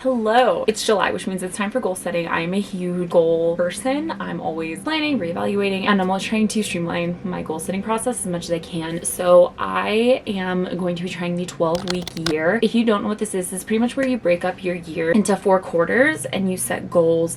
Hello! It's July, which means it's time for goal setting. I am a huge goal person. I'm always planning, reevaluating, and I'm always trying to streamline my goal setting process as much as I can. So I am going to be trying the 12-week year. If you don't know what this is pretty much where you break up your year into 4 quarters and you set goals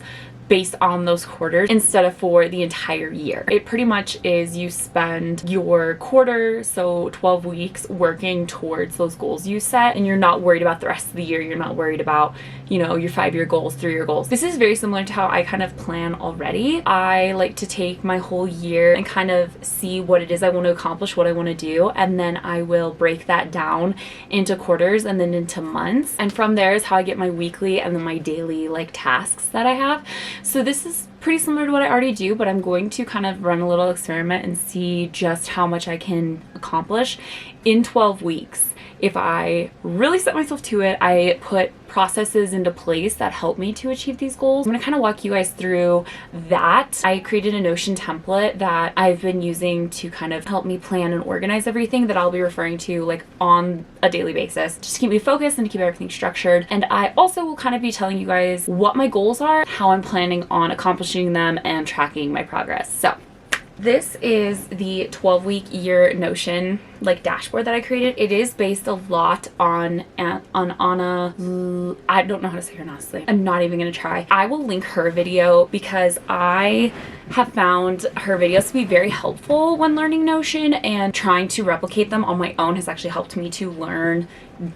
based on those quarters instead of for the entire year. It pretty much is you spend your quarter, so 12 weeks, working towards those goals you set, and you're not worried about the rest of the year. You're not worried about, you know, your 5-year goals, 3-year goals. This is very similar to how I kind of plan already. I like to take my whole year and kind of see what it is I want to accomplish, what I want to do, and then I will break that down into quarters and then into months. And from there is how I get my weekly and then my daily like tasks that I have. So this is pretty similar to what I already do, but I'm going to kind of run a little experiment and see just how much I can accomplish in 12 weeks. If I really set myself to it, I put processes into place that help me to achieve these goals. I'm going to kind of walk you guys through that. I created a Notion template that I've been using to kind of help me plan and organize everything that I'll be referring to like on a daily basis, just to keep me focused and to keep everything structured. And I also will kind of be telling you guys what my goals are, how I'm planning on accomplishing them, and tracking my progress. So this is the 12-week year Notion like dashboard that I created. It is based a lot on Anna. I don't know how to say her name, honestly. I'm not even gonna try. I will link her video because I have found her videos to be very helpful when learning Notion, and trying to replicate them on my own has actually helped me to learn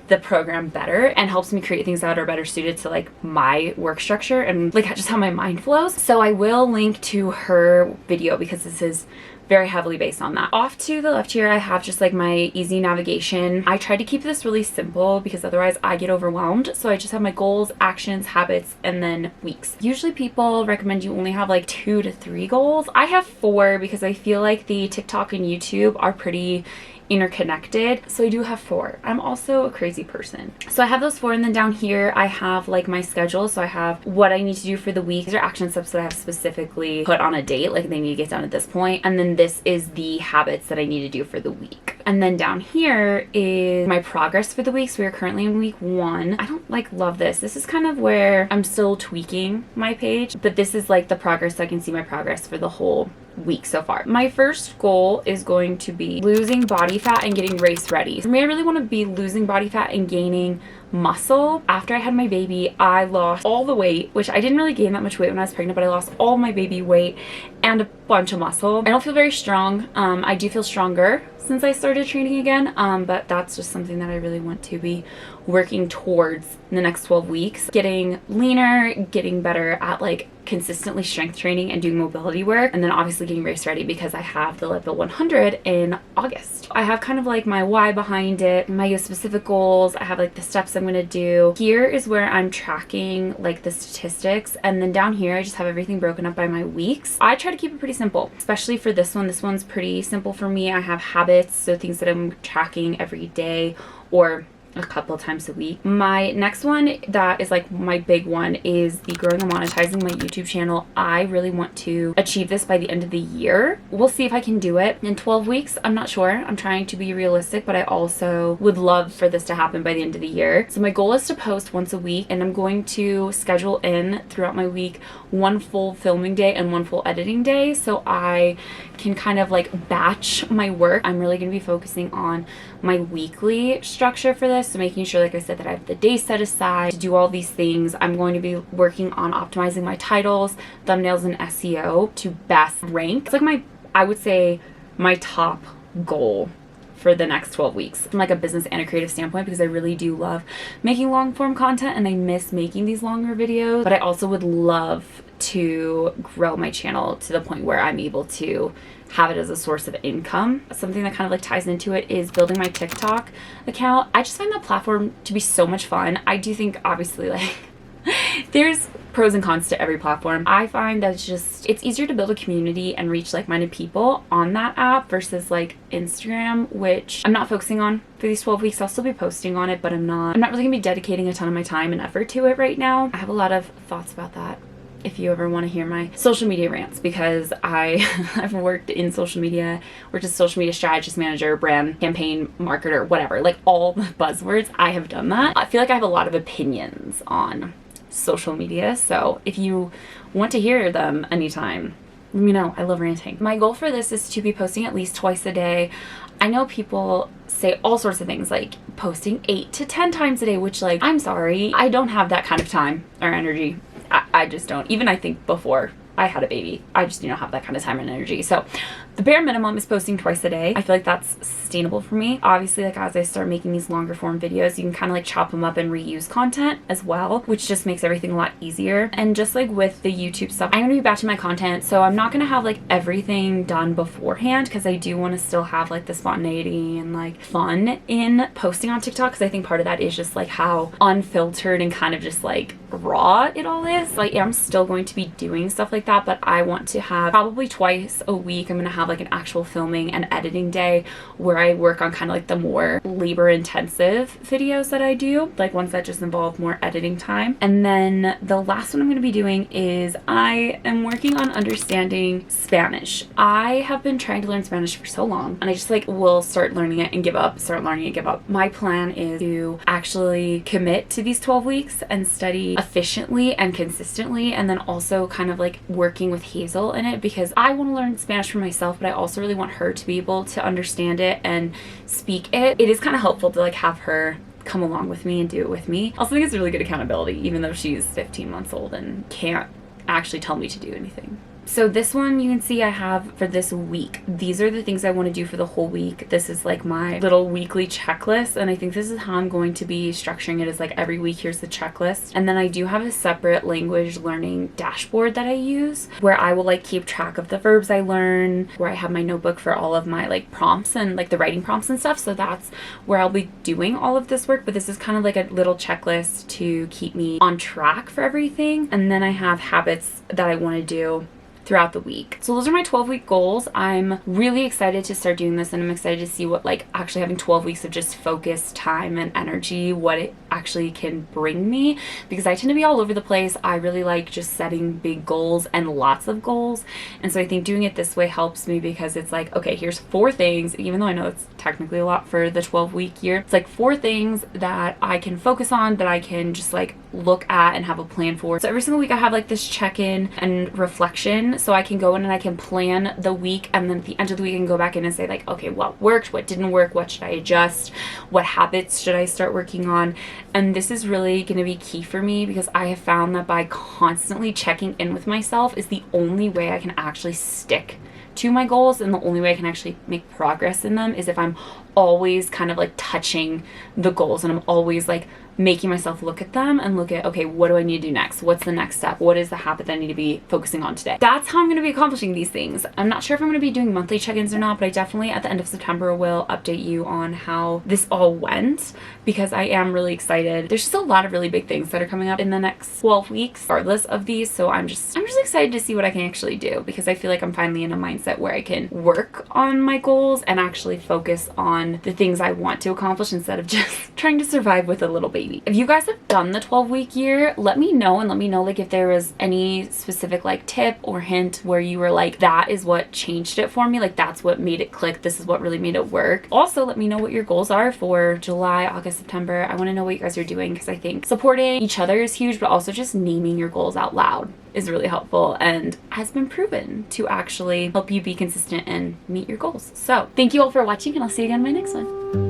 the program better and helps me create things that are better suited to like my work structure and like just how my mind flows. So I will link to her video because this is very heavily based on that. Off to the left here, I have just like my easy navigation. I try to keep this really simple because otherwise I get overwhelmed. So I just have my goals, actions, habits, and then weeks. Usually people recommend you only have like 2 to 3 goals. I have 4 because I feel like the TikTok and YouTube are pretty interconnected, so I do have 4. I'm also a crazy person, so I have those 4, and then down here I have like my schedule. So I have what I need to do for the week. These are action steps that I have specifically put on a date, like they need to get done at this point, and then this is the habits that I need to do for the week. And then down here is my progress for the week. So we are currently in week 1. I don't like love this. This is kind of where I'm still tweaking my page, but this is like the progress, so I can see my progress for the whole week so far. My first goal is going to be losing body fat and getting race ready. For me, I really want to be losing body fat and gaining muscle. After I had my baby, I lost all the weight, which I didn't really gain that much weight when I was pregnant, but I lost all my baby weight and a bunch of muscle. I don't feel very strong. I do feel stronger since I started training again, but that's just something that I really want to be working towards in the next 12 weeks. Getting leaner, getting better at like consistently strength training and doing mobility work, and then obviously getting race ready because I have the Leadville 100 in August. I have kind of like my why behind it, my specific goals. I have like the steps I'm gonna do. Here is where I'm tracking like the statistics, and then down here I just have everything broken up by my weeks. I try to keep it pretty simple, especially for this one. This one's pretty simple for me. I have habits, so things that I'm tracking every day or a couple of times a week. My next one that is like my big one is the growing and monetizing my YouTube channel. I really want to achieve this by the end of the year. We'll see if I can do it in 12 weeks. I'm not sure. I'm trying to be realistic, but I also would love for this to happen by the end of the year. So my goal is to post once a week, and I'm going to schedule in throughout my week 1 full filming day and 1 full editing day, so I can kind of like batch my work. I'm really going to be focusing on my weekly structure for this, so making sure, like I said, that I have the day set aside to do all these things. I'm going to be working on optimizing my titles, thumbnails, and SEO to best rank. It's like I would say my top goal for the next 12 weeks from like a business and a creative standpoint, because I really do love making long form content and I miss making these longer videos. But I also would love to grow my channel to the point where I'm able to have it as a source of income. Something that kind of like ties into it is building my TikTok account. I just find that platform to be so much fun. I do think obviously like there's pros and cons to every platform. I find that it's easier to build a community and reach like-minded people on that app versus like Instagram, which I'm not focusing on for these 12 weeks. I'll still be posting on it, but I'm not really gonna be dedicating a ton of my time and effort to it right now. I have a lot of thoughts about that if you ever want to hear my social media rants, because I've worked in social media, worked as a social media strategist, manager, brand campaign marketer, whatever, like all the buzzwords. I have done that. I feel like I have a lot of opinions on social media, so if you want to hear them anytime, let me know. I love ranting. My goal for this is to be posting at least twice a day. I know people say all sorts of things like posting 8 to 10 times a day, which, like, I'm sorry, I don't have that kind of time or energy. I just don't. Even I think before I had a baby, I just do not have that kind of time and energy. So the bare minimum is posting twice a day. I feel like that's sustainable for me. Obviously, like, as I start making these longer form videos, you can kind of like chop them up and reuse content as well, which just makes everything a lot easier. And just like with the YouTube stuff, I'm gonna be batching my content, so I'm not gonna have like everything done beforehand, because I do want to still have like the spontaneity and like fun in posting on TikTok, because I think part of that is just like how unfiltered and kind of just like raw it all is. Like, I'm still going to be doing stuff like that, but I want to have probably twice a week, I'm gonna have like an actual filming and editing day where I work on kind of like the more labor intensive videos that I do, like ones that just involve more editing time. And then the last one I'm going to be doing is I am working on understanding Spanish. I have been trying to learn Spanish for so long, and I just like will start learning it and give up, start learning it, give up. My plan is to actually commit to these 12 weeks and study efficiently and consistently, and then also kind of like working with Hazel in it, because I want to learn Spanish for myself, but I also really want her to be able to understand it and speak it. It is kind of helpful to like have her come along with me and do it with me. I also think it's really good accountability, even though she's 15 months old and can't actually tell me to do anything. So this one you can see I have for this week. These are the things I want to do for the whole week. This is like my little weekly checklist, and I think this is how I'm going to be structuring it, is like every week here's the checklist. And then I do have a separate language learning dashboard that I use, where I will like keep track of the verbs I learn, where I have my notebook for all of my like prompts and like the writing prompts and stuff. So that's where I'll be doing all of this work, but this is kind of like a little checklist to keep me on track for everything. And then I have habits that I want to do throughout the week. So those are my 12-week goals. I'm really excited to start doing this, and I'm excited to see what like actually having 12 weeks of just focused time and energy, what it actually can bring me, because I tend to be all over the place. I really like just setting big goals and lots of goals, and so I think doing it this way helps me, because it's like, okay, here's 4 things, even though I know it's technically a lot for the 12-week year. It's like 4 things that I can focus on, that I can just like look at and have a plan for. So every single week I have like this check-in and reflection, so I can go in and I can plan the week, and then at the end of the week I can go back in and say like, okay, what worked, what didn't work, what should I adjust, what habits should I start working on. And this is really going to be key for me, because I have found that by constantly checking in with myself is the only way I can actually stick to my goals, and the only way I can actually make progress in them is if I'm always kind of like touching the goals, and I'm always like making myself look at them and look at, okay, what do I need to do next? What's the next step? What is the habit that I need to be focusing on today? That's how I'm going to be accomplishing these things. I'm not sure if I'm going to be doing monthly check-ins or not, but I definitely at the end of September will update you on how this all went, because I am really excited. There's just a lot of really big things that are coming up in the next 12 weeks regardless of these, so I'm just excited to see what I can actually do, because I feel like I'm finally in a mindset where I can work on my goals and actually focus on the things I want to accomplish instead of just trying to survive with a little baby. If you guys have done the 12-week year, let me know, and let me know like if there was any specific like tip or hint where you were like, that is what changed it for me, like that's what made it click, this is what really made it work. Also, let me know what your goals are for July, August, September. I want to know what you guys are doing, because I think supporting each other is huge, but also just naming your goals out loud is really helpful and has been proven to actually help you be consistent and meet your goals. So thank you all for watching, and I'll see you again in my next one.